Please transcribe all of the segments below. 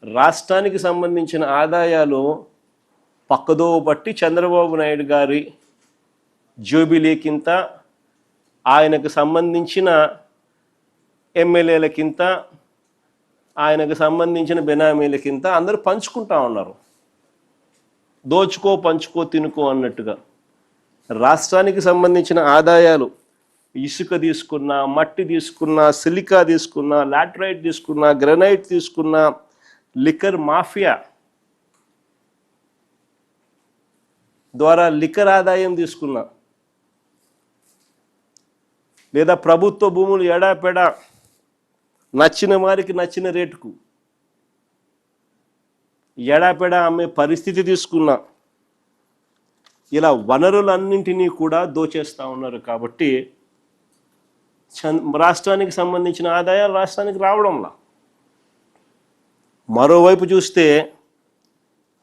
రాష్ట్రానికి సంబంధించిన ఆదాయాలు పక్కదోవ పట్టి చంద్రబాబు నాయుడు గారి జూబిలీకింత, ఆయనకు సంబంధించిన ఎమ్మెల్యేలకింత, ఆయనకు సంబంధించిన బెనామీలకింత అందరూ పంచుకుంటా ఉన్నారు. దోచుకో పంచుకో తినుకో అన్నట్టుగా. రాష్ట్రానికి సంబంధించిన ఆదాయాలు ఇసుక తీసుకున్నా, మట్టి తీసుకున్నా, సిలికా తీసుకున్నా, లాటరైట్ తీసుకున్నా, గ్రనైట్ తీసుకున్నా, లిక్కర్ మాఫియా ద్వారా లిక్కర్ ఆదాయం తీసుకున్నా, లేదా ప్రభుత్వ భూములు ఎడాపెడా నచ్చిన వారికి నచ్చిన రేటుకు ఎడాపెడా అమ్మే పరిస్థితి తీసుకున్నా, ఇలా వనరులన్నింటినీ కూడా దోచేస్తూ ఉన్నారు. కాబట్టి రాష్ట్రానికి సంబంధించిన ఆదాయాలు రాష్ట్రానికి రావడంలా. మరోవైపు చూస్తే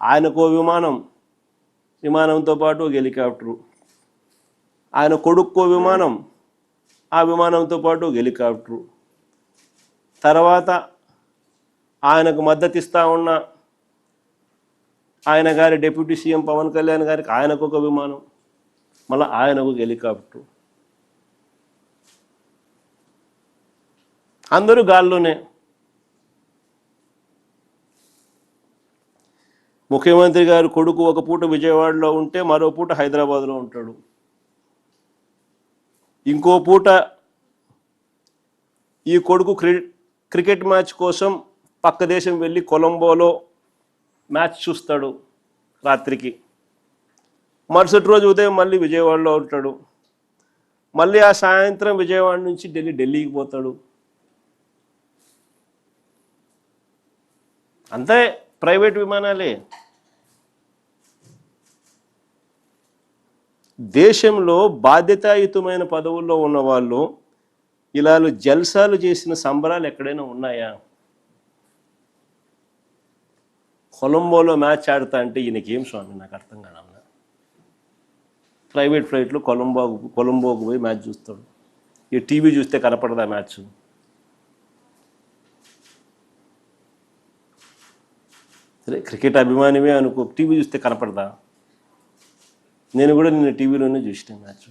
ఆయనకో విమానంతో పాటు ఒక హెలికాప్టరు, ఆయన కొడుక్కో విమానం, ఆ విమానంతో పాటు ఒక హెలికాప్టరు, తర్వాత ఆయనకు మద్దతు ఇస్తూ ఉన్న ఆయన గారి డిప్యూటీ సీఎం పవన్ కళ్యాణ్ గారికి ఆయనకు ఒక విమానం, మళ్ళీ ఆయనకు ఒక హెలికాప్టరు, అందరూ గాల్లోనే. ముఖ్యమంత్రి గారు కొడుకు ఒక పూట విజయవాడలో ఉంటే మరో పూట హైదరాబాద్లో ఉంటాడు, ఇంకో పూట ఈ కొడుకు క్రికెట్ మ్యాచ్ కోసం పక్క దేశం వెళ్ళి కొలంబోలో మ్యాచ్ చూస్తాడు రాత్రికి, మరుసటి రోజు ఉదయం మళ్ళీ విజయవాడలో ఉంటాడు, మళ్ళీ ఆ సాయంత్రం విజయవాడ నుంచి ఢిల్లీకి పోతాడు. అంతే, ప్రైవేట్ విమానాలే. దేశంలో బాధ్యతాయుతమైన పదవుల్లో ఉన్న వాళ్ళు ఇలా జల్సాలు చేసిన సంబరాలు ఎక్కడైనా ఉన్నాయా? కొలంబోలో మ్యాచ్ ఆడతా అంటే ఈయనకేం స్వామి, నాకు అర్థం కాదు. ప్రైవేట్ ఫ్లైట్లో కొలంబోకు పోయి మ్యాచ్ చూస్తాడు. ఈ టీవీ చూస్తే కనపడదా మ్యాచ్? సరే, క్రికెట్ అభిమానివే అనుకో, టీవీ చూస్తే కనపడదా? నేను కూడా నిన్న టీవీలోనే చూసిన మ్యాచ్.